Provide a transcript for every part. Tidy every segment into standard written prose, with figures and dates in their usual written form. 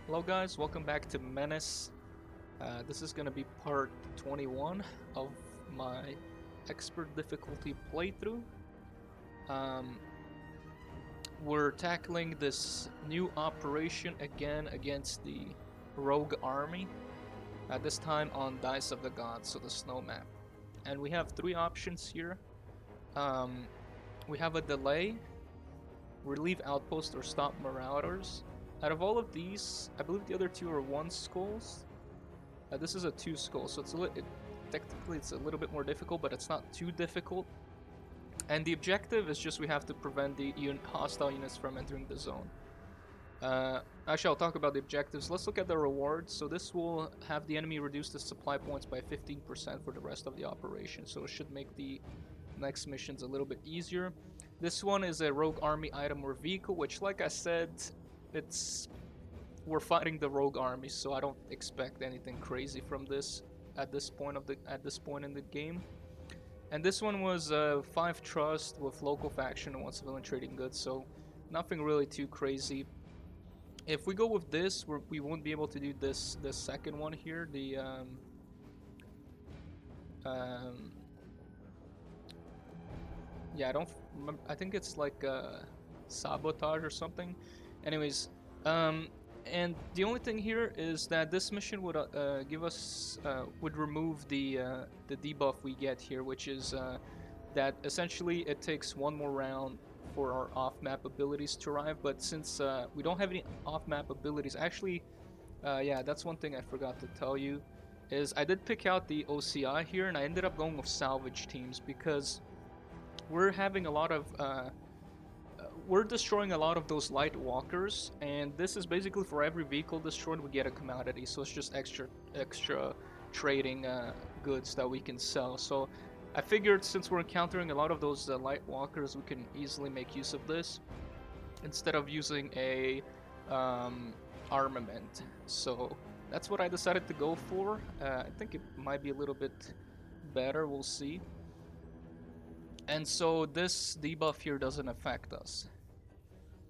Hello guys, welcome back to Menace. This is gonna be part 21 of my expert difficulty playthrough. Um, we're tackling this new operation again against the rogue army, this time on Dice of the Gods, so the snow map. And we have three options here. Um, we have a delay, relieve outpost, or stop marauders. Out of all of these, I believe the other two are one skulls. This is a 2 skull, so technically it's a little bit more difficult, but it's not too difficult. And the objective is just we have to prevent the hostile units from entering the zone. Actually, I'll talk about the objectives. Let's look at the rewards. So this will have the enemy reduce the supply points by 15% for the rest of the operation, so it should make the next missions a little bit easier. This one is a rogue army item or vehicle, which, like I said, we're fighting the rogue army, so I don't expect anything crazy from this at this point in the game. And this one was 5 trust with local faction and 1 civilian trading goods, so nothing really too crazy. If we go with this, we won't be able to do this second one here. The um, yeah, I don't remember. I think it's like sabotage or something. Anyways, and the only thing here is that this mission would give us would remove the debuff we get here, which is that essentially it takes one more round for our off-map abilities to arrive. But since we don't have any off-map abilities, actually, yeah, that's one thing I forgot to tell you, is I did pick out the OCI here, and I ended up going with salvage teams because we're having a lot of we're destroying a lot of those light walkers, and this is basically for every vehicle destroyed we get a commodity, so it's just extra trading goods that we can sell. So I figured since we're encountering a lot of those light walkers, we can easily make use of this instead of using a armament. So that's what I decided to go for. I think it might be a little bit better, we'll see. And so this debuff here doesn't affect us.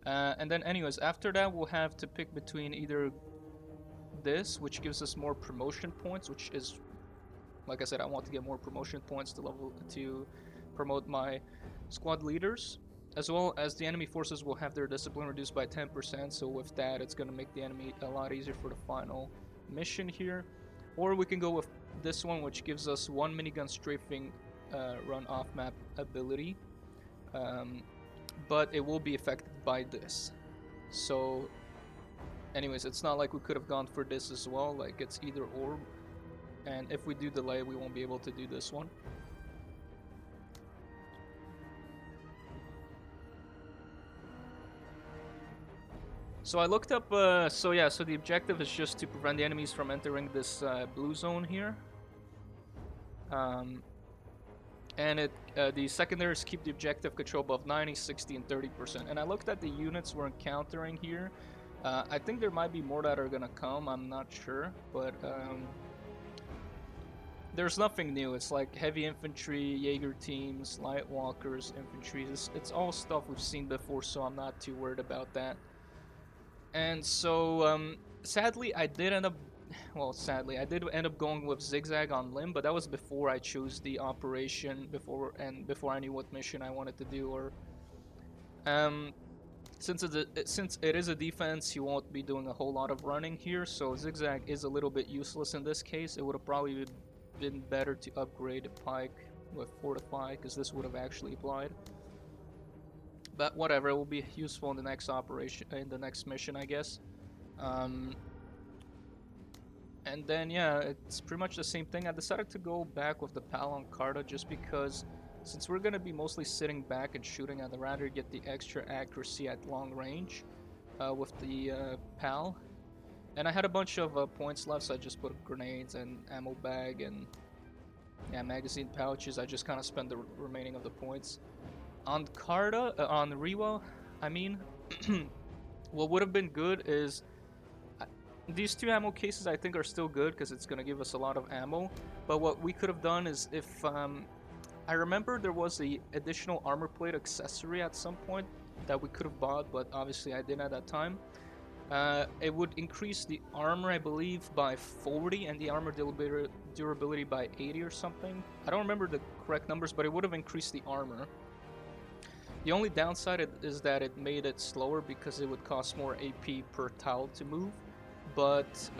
And then anyways, after that we'll have to pick between either this, which gives us more promotion points, which is, like I said, I want to get more promotion points to promote my squad leaders, as well as the enemy forces will have their discipline reduced by 10%, so with that it's going to make the enemy a lot easier for the final mission here. Or we can go with this one, which gives us 1 minigun strafing run off map ability, but it will be affected by this. So anyways, it's not like we could have gone for this as well, like it's either or, and if we do delay we won't be able to do this one. So I looked up, so the objective is just to prevent the enemies from entering this blue zone here. And the secondaries keep the objective control above 90, 60, and 30%. And I looked at the units we're encountering here. I think there might be more that are gonna come, I'm not sure, but there's nothing new. It's like heavy infantry, Jaeger teams, light walkers, infantry. It's all stuff we've seen before, so I'm not too worried about that. And so, sadly, I did end up going with Zigzag on Limb, but that was before I chose the operation, before I knew what mission I wanted to do. Or since it is a defense, you won't be doing a whole lot of running here, so Zigzag is a little bit useless in this case. It would have probably been better to upgrade Pike with Fortify, because this would have actually applied. But whatever, it will be useful in the next operation, in the next mission, I guess. And then yeah, it's pretty much the same thing. I decided to go back with the PAL on Carta just because since we're gonna be mostly sitting back and shooting, I'd rather get the extra accuracy at long range with the PAL. And I had a bunch of points left, so I just put grenades and ammo bag and yeah, magazine pouches. I just kind of spent the remaining of the points. On Carta, on Rewa, I mean, what would have been good is these 2 ammo cases I think are still good because it's going to give us a lot of ammo. But what we could have done is if I remember there was the additional armor plate accessory at some point that we could have bought, but obviously I didn't at that time. It would increase the armor, I believe, by 40 and the armor durability by 80 or something. I don't remember the correct numbers, but it would have increased the armor. The only downside is that it made it slower because it would cost more AP per tile to move. But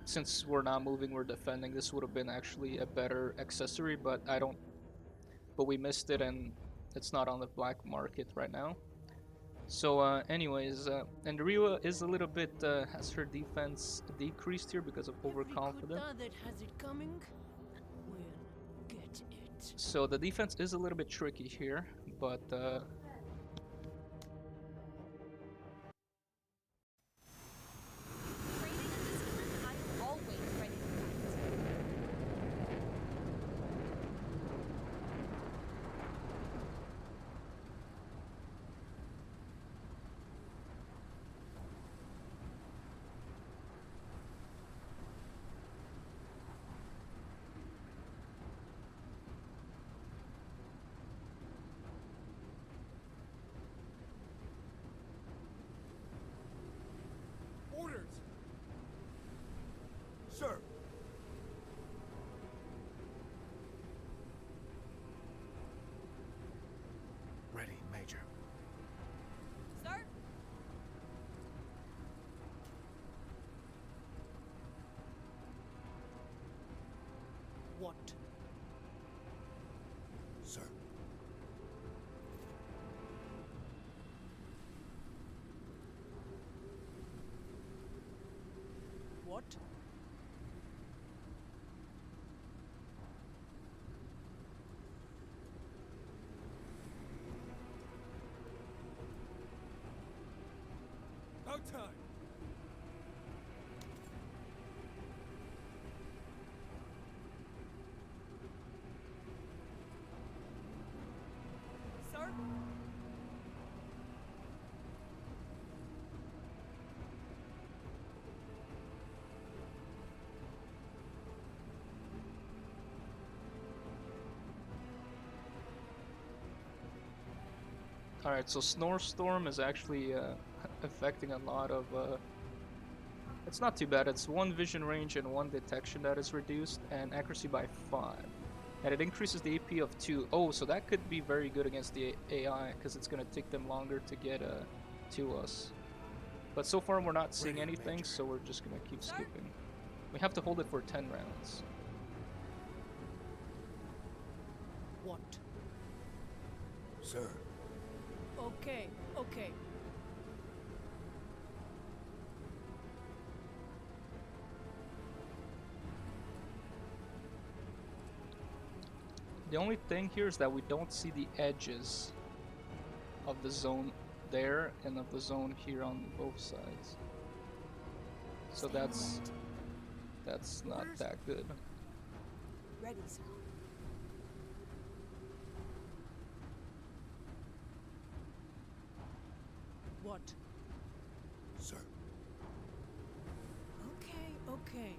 since we're not moving, we're defending, this would have been actually a better accessory, but we missed it and it's not on the black market right now. So anyways, and Ryua is a little bit, has her defense decreased here because of overconfidence. That has it coming will get it. So the defense is a little bit tricky here, but Training and discipline, I am always ready to fight. Orders! Sir! Ready, Major. Sir? What? Sir. What? About time! Sir? alright, so Snorestorm is actually affecting a lot of. It's not too bad. It's 1 vision range and 1 detection that is reduced, and accuracy by 5. And it increases the AP of 2. Oh, so that could be very good against the AI, because it's going to take them longer to get to us. But so far we're not seeing Ready, anything, Major. so we're just going to keep Sir? skipping. We have to hold it for 10 rounds. What? Sir. Okay, okay. The only thing here is that we don't see the edges of the zone there and of the zone here on both sides. So Stay that's alert. not Orders? that good. Ready, sir. What? Sir. Okay, okay.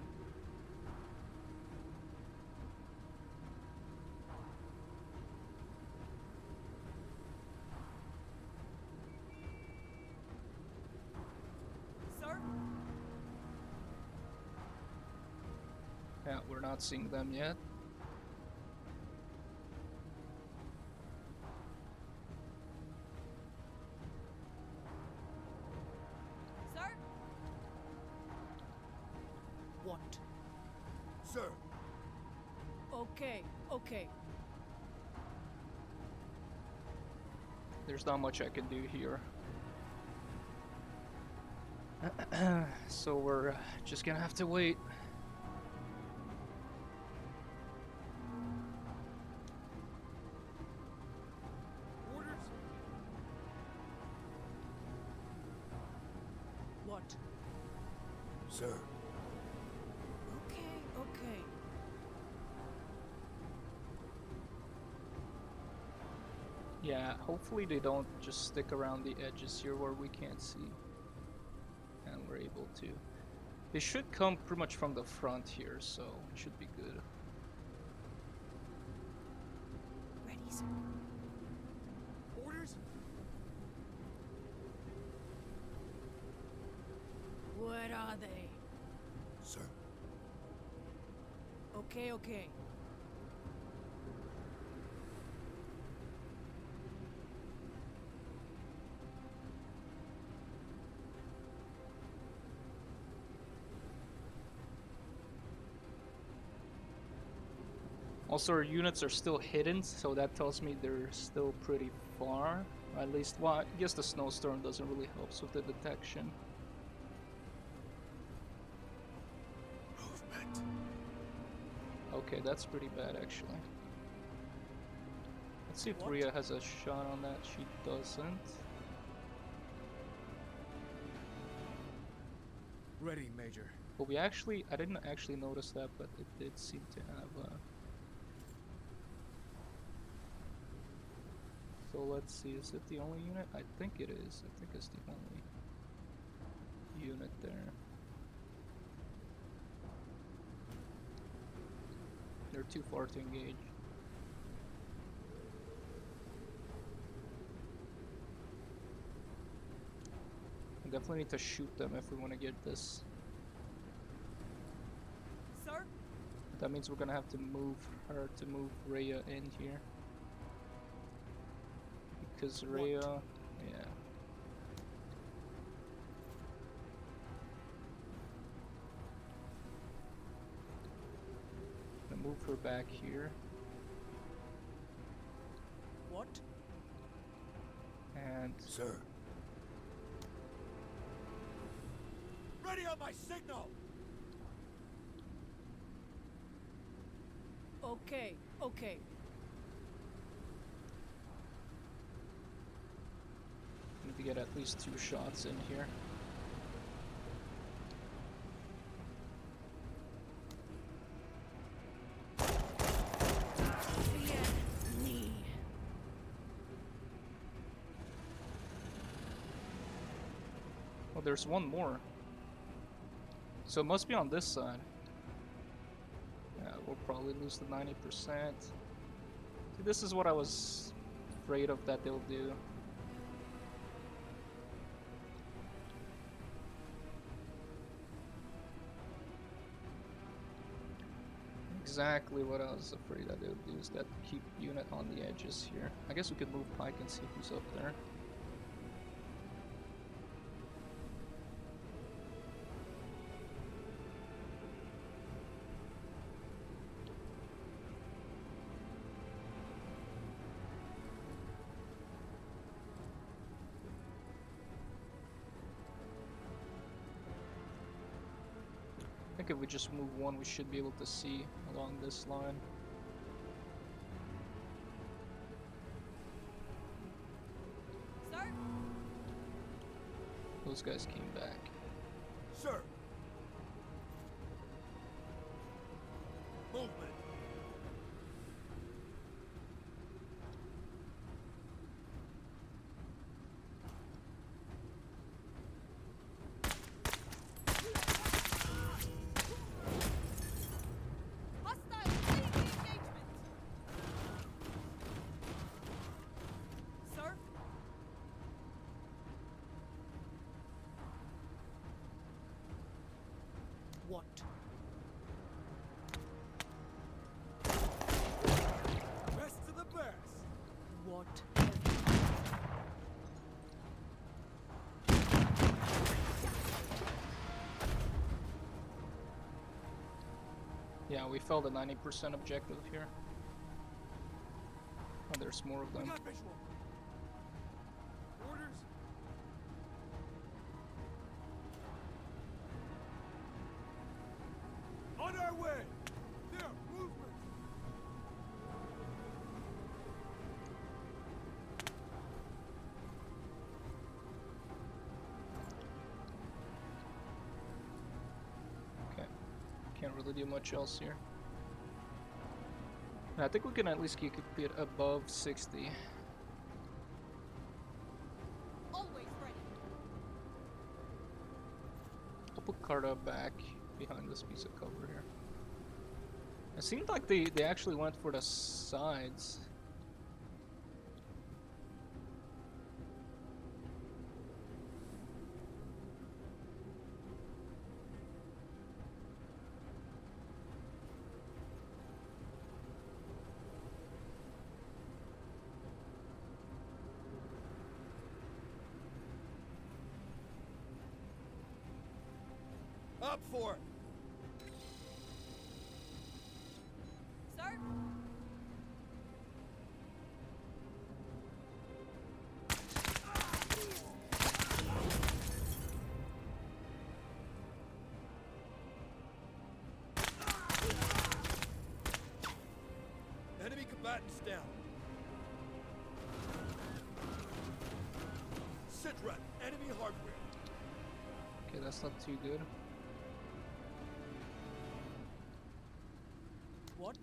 Sir? Yeah, we're not seeing them yet. Sir? What? Sir. Okay, okay. There's not much I can do here. So we're just gonna have to wait. Orders? What? Sir. Okay, okay. Yeah, hopefully they don't just stick around the edges here where we can't see. And we're able to. They should come pretty much from the front here, so it should be good. Ready, sir. Orders? are they? Sir. Okay, okay. Also, our units are still hidden, so that tells me they're still pretty far. At least, well, I guess the snowstorm doesn't really help with the detection. Movement. Okay, that's pretty bad, actually. Let's see if What? Rhea has a shot on that. She doesn't. Ready, Major. But I didn't actually notice that, but it did seem to have So let's see, is it the only unit? I think it is. I think it's the only unit there. They're too far to engage. We definitely need to shoot them if we want to get this. Sir? That means we're gonna have to move her to move Rhea in here. Because Rhea, yeah. Gonna move her back here. What? And Sir. Ready on my signal! Okay, okay. need to get at least 2 shots in here. Fear me. Oh, there's one more. So it must be on this side. Yeah, we'll probably lose the 90%. See, this is what I was afraid of that they'll do. Exactly what I was afraid that they would do, is that keep unit on the edges here. I guess we could move Pike and see who's up there. I think if we just move one, we should be able to see along this line. Sir? Those guys came back. Sir. Movement. Hostile! Leading the engagement! Sir? What? Best of the best. What? Yeah, we failed a 90% objective here. Oh, there's more of We them. got visual. Orders. On our way. There, movement. Okay. Can't really do much else here. I think we can at least keep it above 60. Always ready. I'll put Carta back behind this piece of cover here. It seemed like they actually went for the sides. Up for it! Sir? Enemy combatants down. Sit rep, enemy hardware. Okay, that's not too good. What?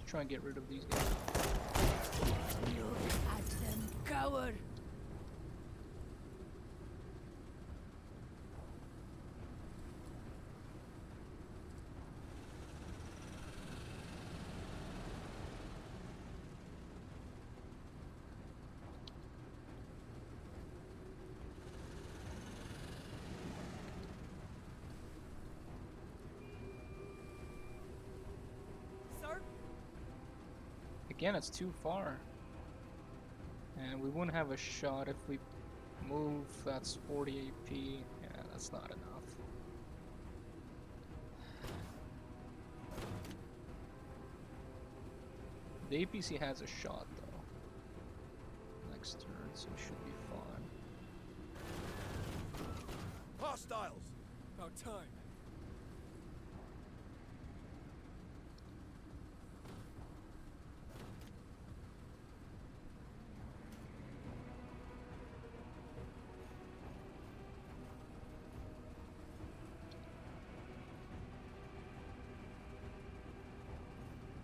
Try and get rid of these guys. Look at them cower. Sir? Again, it's too far. And we wouldn't have a shot if we move. That's 40 AP. Yeah, that's not enough. The APC has a shot though. Next turn, so it should be fine. Hostiles! About time.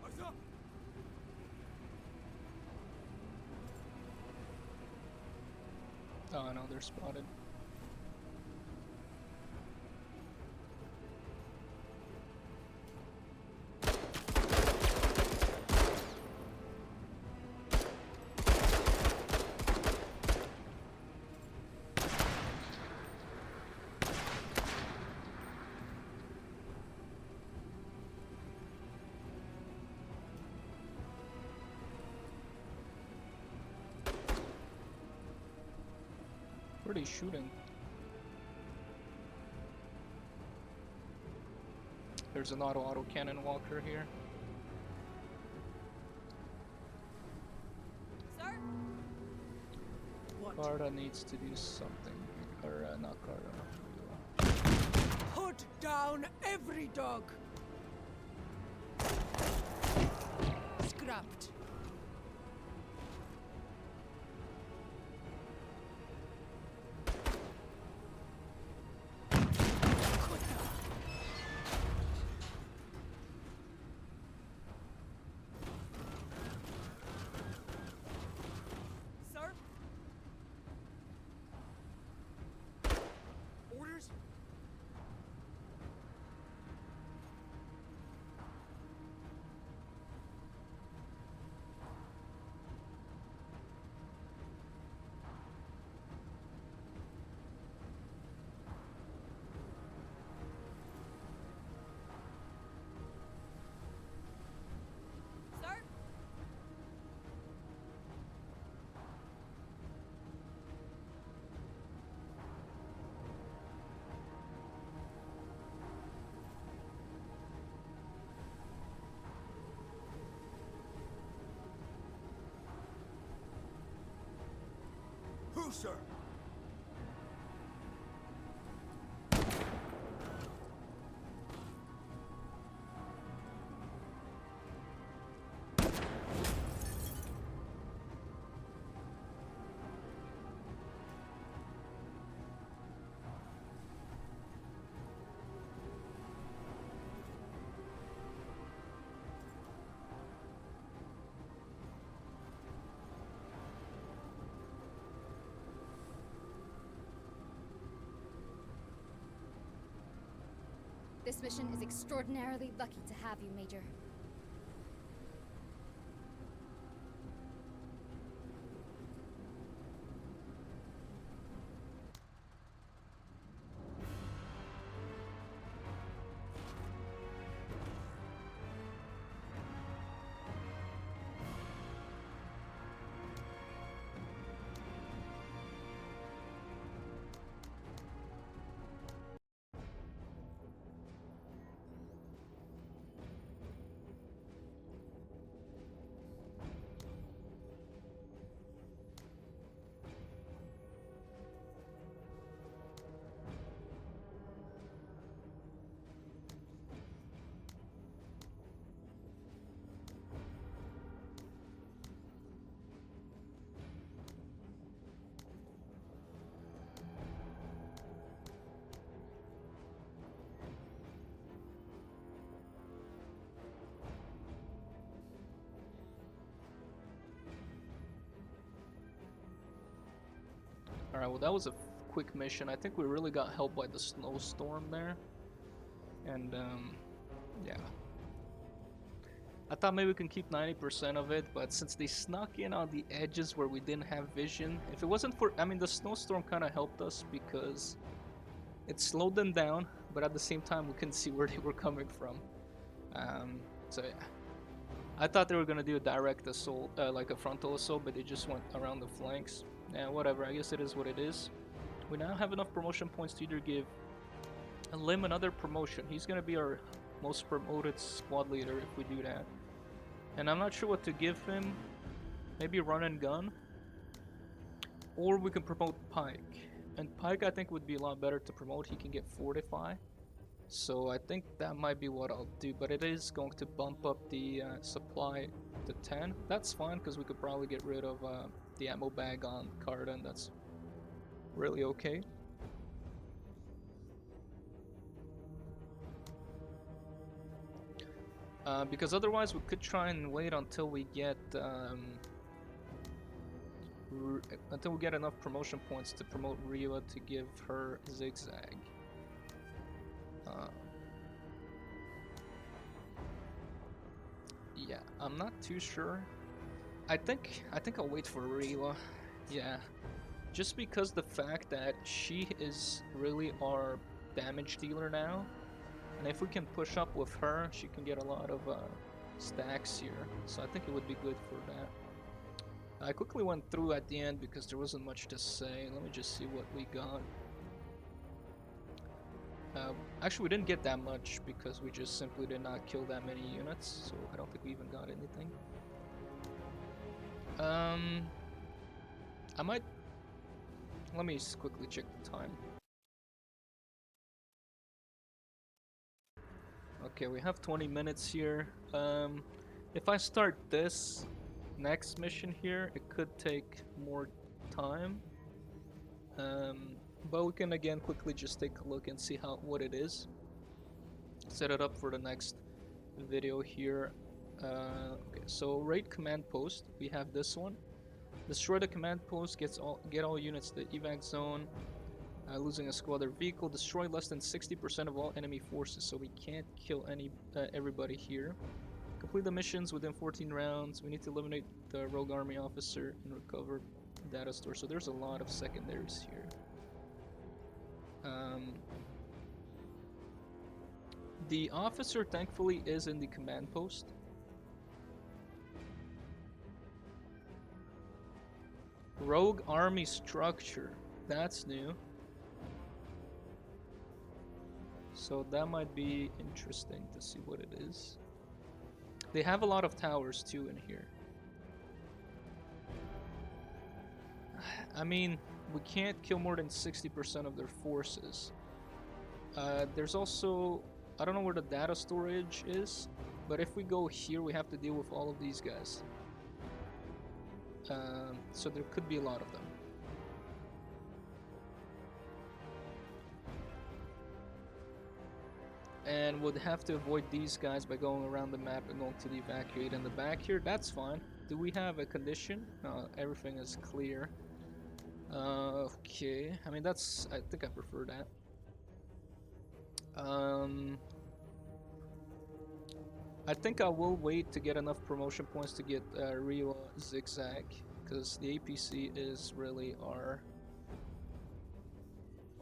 Eyes up! Oh no, they're spotted. Where are they shooting? There's an auto cannon walker here. Sir? What? Carta needs to do something. Or not Carta. Put down every dog. Scrapped. Sir? Orders? Sir? Who, sir? This mission is extraordinarily lucky to have you, Major. Alright, well that was a quick mission. I think we really got helped by the snowstorm there. And yeah. I thought maybe we can keep 90% of it, but since they snuck in on the edges where we didn't have vision, if it wasn't for, I mean, the snowstorm kind of helped us because it slowed them down, but at the same time we couldn't see where they were coming from. So yeah. I thought they were gonna do a direct assault, like a frontal assault, but they just went around the flanks. Yeah, whatever, I guess it is what it is. We now have enough promotion points to either give Lim another promotion. He's gonna be our most promoted squad leader if we do that. And I'm not sure what to give him. Maybe run and gun. Or we can promote Pike. And Pike I think would be a lot better to promote. He can get Fortify. So I think that might be what I'll do. But it is going to bump up the supply to 10. That's fine because we could probably get rid of the ammo bag on Carden. That's really okay. Because otherwise we could try and wait until we get enough promotion points to promote Riva to give her Zigzag. Yeah, I'm not too sure. I think I'll wait for Riva. Yeah, just because the fact that she is really our damage dealer now. And if we can push up with her, she can get a lot of stacks here. So I think it would be good for that. I quickly went through at the end because there wasn't much to say. Let me just see what we got. Actually, we didn't get that much because we just simply did not kill that many units. So I don't think we even got anything. I might... Let me quickly check the time. Okay, we have 20 minutes here. If I start this next mission here, it could take more time. But we can again quickly just take a look and see what it is. Set it up for the next video here. Okay, so raid command post. We have this one. Destroy the command post. Get all units to the evac zone. Losing a squad or vehicle, destroy less than 60% of all enemy forces, so we can't kill everybody here. Complete the missions within 14 rounds. We need to eliminate the rogue army officer and recover data store. So there's a lot of secondaries here. The officer thankfully is in the command post. Rogue army structure, that's new. So that might be interesting to see what it is. They have a lot of towers too in here. I mean, we can't kill more than 60% of their forces. There's also, I don't know where the data storage is, but if we go here, we have to deal with all of these guys. So there could be a lot of them. And would have to avoid these guys by going around the map and going to the evacuate in the back here. That's fine. Do we have a condition? No, everything is clear. Okay. I mean, I think I prefer that. I think I will wait to get enough promotion points to get Rio Zigzag, because the APC is really our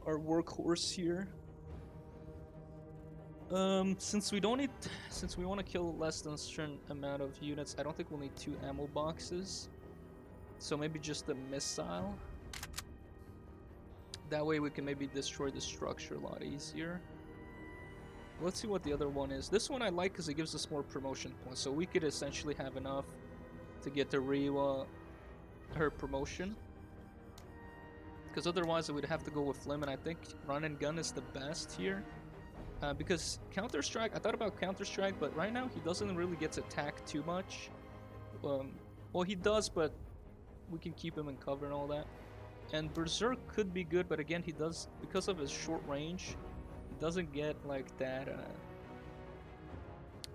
workhorse here. Since we want to kill less than a certain amount of units, I don't think we'll need 2 ammo boxes. So maybe just a missile. That way we can maybe destroy the structure a lot easier. Let's see what the other one is. This one I like because it gives us more promotion points. So we could essentially have enough to get to Riwa her promotion. Because otherwise I would have to go with Lim, and I think run and gun is the best here. Because Counter-Strike, I thought about Counter-Strike, but right now he doesn't really get attacked too much. Well, he does, but we can keep him in cover and all that. And Berserk could be good, but again, he does, because of his short range, he doesn't get like that.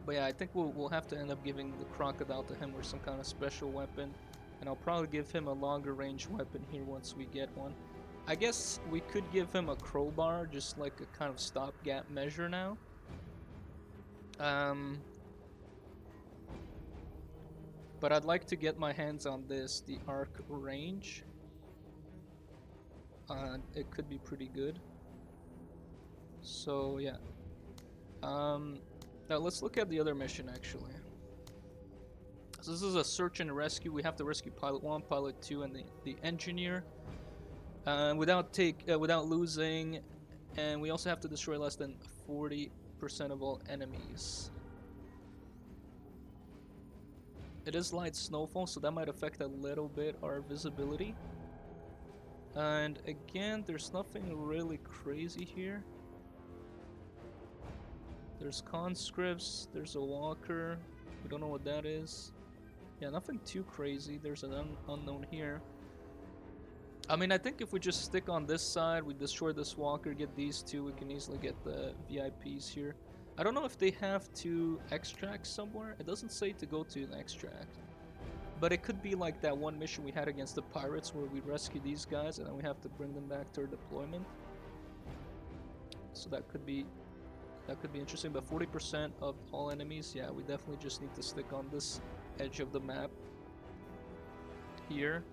But yeah, I think we'll have to end up giving the Crocodile to him or some kind of special weapon. And I'll probably give him a longer range weapon here once we get one. I guess we could give him a crowbar, just like a kind of stopgap measure now. But I'd like to get my hands on this, the arc range. It could be pretty good. So yeah. Now let's look at the other mission actually. So this is a search and rescue. We have to rescue Pilot 1, Pilot 2, and the engineer. Without losing, and we also have to destroy less than 40% of all enemies. It is light snowfall, so that might affect a little bit our visibility. And again, there's nothing really crazy here. There's conscripts, there's a walker, we don't know what that is. Yeah, nothing too crazy. There's an unknown here. I mean, I think if we just stick on this side, we destroy this walker, get these two, we can easily get the VIPs here. I don't know if they have to extract somewhere. It doesn't say to go to an extract. But it could be like that one mission we had against the pirates where we rescue these guys and then we have to bring them back to our deployment. So that could be interesting. But 40% of all enemies, yeah, we definitely just need to stick on this edge of the map here.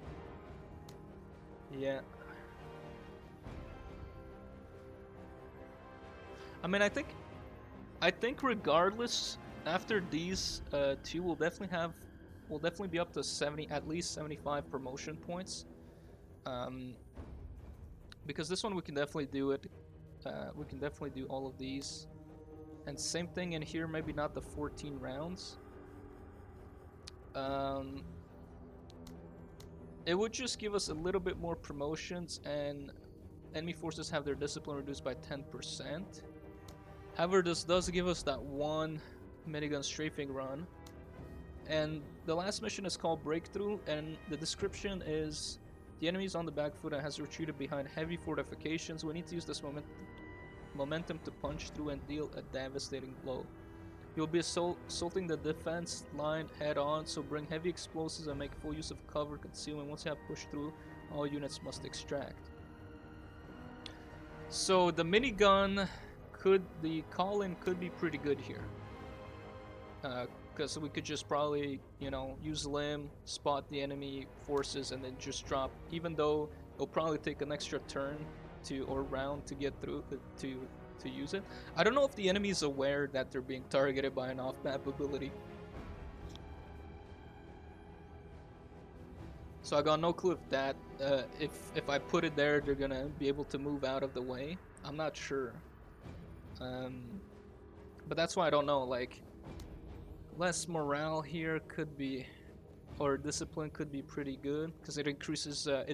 Yeah. I mean, I think regardless, after these two, we'll definitely be up to 70, at least 75 promotion points. Because this one we can definitely do it. We can definitely do all of these. And same thing in here, maybe not the 14 rounds. It would just give us a little bit more promotions, and enemy forces have their discipline reduced by 10%. However, this does give us that one minigun strafing run. And the last mission is called Breakthrough, and the description is the enemy is on the back foot and has retreated behind heavy fortifications. We need to use this momentum to punch through and deal a devastating blow. You'll be assaulting the defense line head on, so bring heavy explosives and make full use of cover concealment. Once you have pushed through, all units must extract. So the minigun the call-in could be pretty good here. Because we could just probably, you know, use limb, spot the enemy forces, and then just drop, even though it'll probably take an extra turn or round to get through to use it. I don't know if the enemy is aware that they're being targeted by an off-map ability. So I got no clue if that, if I put it there, they're gonna be able to move out of the way. I'm not sure. But that's why I don't know, like, less morale here could be, or discipline could be pretty good, because it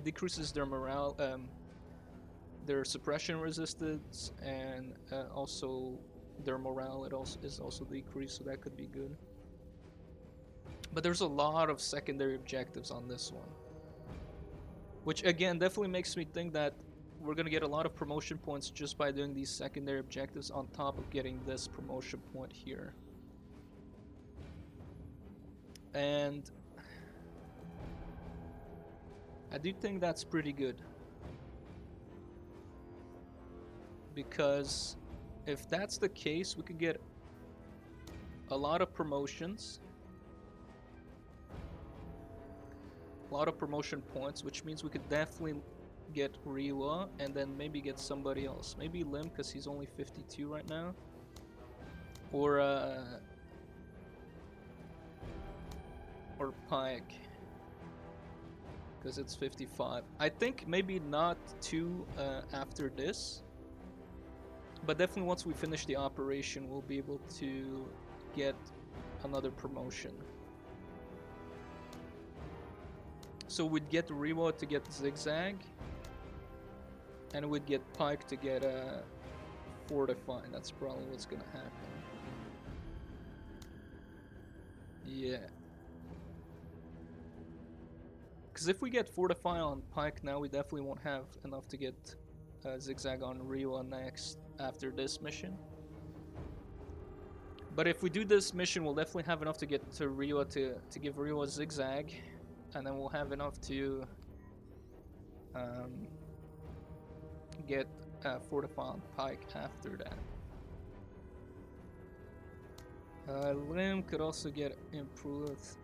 decreases their morale, their suppression resistance, and also their morale is also decreased, so that could be good. But there's a lot of secondary objectives on this one, which again definitely makes me think that we're gonna get a lot of promotion points just by doing these secondary objectives on top of getting this promotion point here. And I do think that's pretty good, because if that's the case, we could get a lot of promotions, a lot of promotion points, which means we could definitely get Riwa and then maybe get somebody else, maybe Lim, because he's only 52 right now, or Pike, because it's 55. I think maybe not two after this, but definitely once we finish the operation, we'll be able to get another promotion. So we'd get Riwa to get Zigzag, and we'd get Pike to get Fortify. That's probably what's gonna happen. Yeah. Because if we get Fortify on Pike now, we definitely won't have enough to get Zigzag on Riwa next after this mission. But if we do this mission, we'll definitely have enough to get to Riwa to give Riwa Zigzag, and then we'll have enough to get fortified pike after that. Limb could also get improved.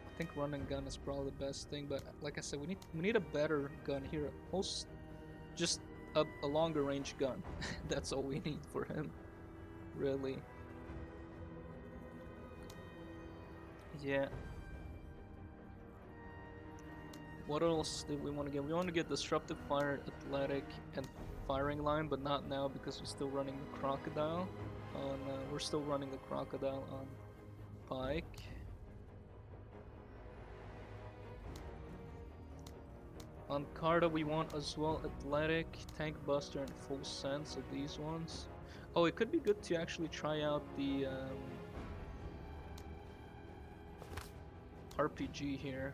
I think run and gun is probably the best thing, but like I said, we need a better gun here. Most just a longer range gun. That's all we need for him, really. Yeah. What else do we want to get? We want to get disruptive fire, athletic, and firing line, but not now because we're still running the crocodile. We're still running the crocodile on pike. On Carta we want as well athletic, tank buster, and full sense of these ones. Oh, it could be good to actually try out the RPG here.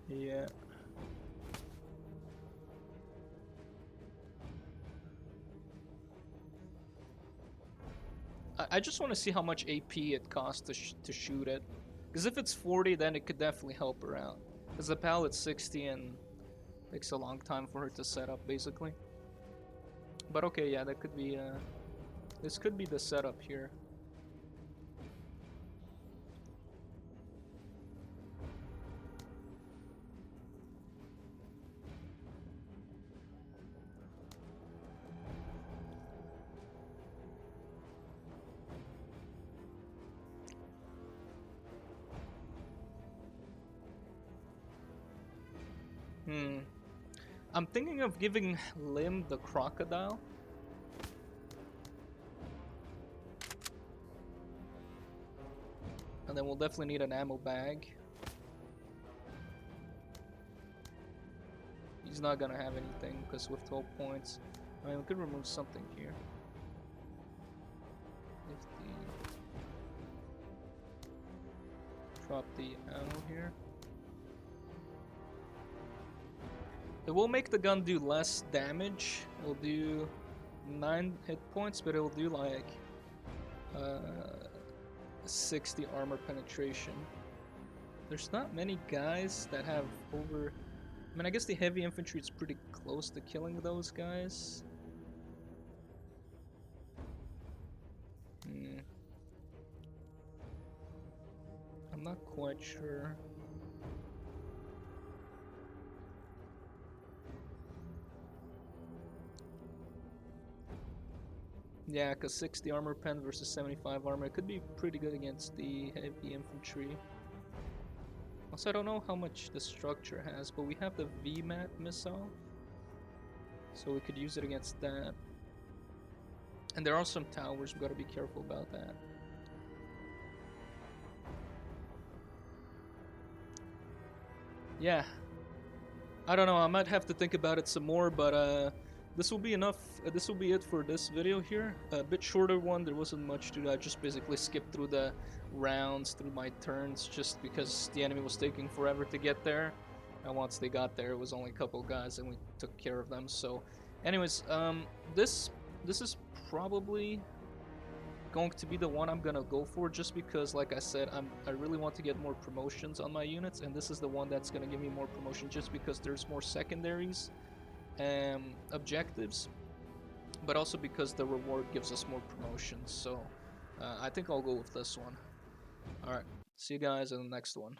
Yeah. I just want to see how much AP it costs to shoot it. Because if it's 40, then it could definitely help her out. Because the pallet's 60 and takes a long time for her to set up, basically. But okay, yeah, that could be, this could be the setup here. I'm thinking of giving Lim the crocodile. And then we'll definitely need an ammo bag. He's not gonna have anything because with 12 points. I mean, we could remove something here. 50. Drop the ammo here. It will make the gun do less damage. It'll do 9 hit points, but it'll do like 60 armor penetration. There's not many guys that have over... I mean, I guess the heavy infantry is pretty close to killing those guys. I'm not quite sure. Yeah, because 60 armor pen versus 75 armor, it could be pretty good against the heavy infantry. Also, I don't know how much the structure has, but we have the VMAT missile, so we could use it against that. And there are some towers, we gotta be careful about that. Yeah. I don't know, I might have to think about it some more, but this will be enough. This will be it for this video here. A bit shorter one, there wasn't much to do. I just basically skipped through the rounds, through my turns, just because the enemy was taking forever to get there. And once they got there, it was only a couple guys and we took care of them. So anyways, this is probably going to be the one I'm gonna go for, just because, like I said, I really want to get more promotions on my units, and this is the one that's gonna give me more promotion just because there's more secondaries and objectives, but also because the reward gives us more promotions. So I think I'll go with this one. Alright, see you guys in the next one.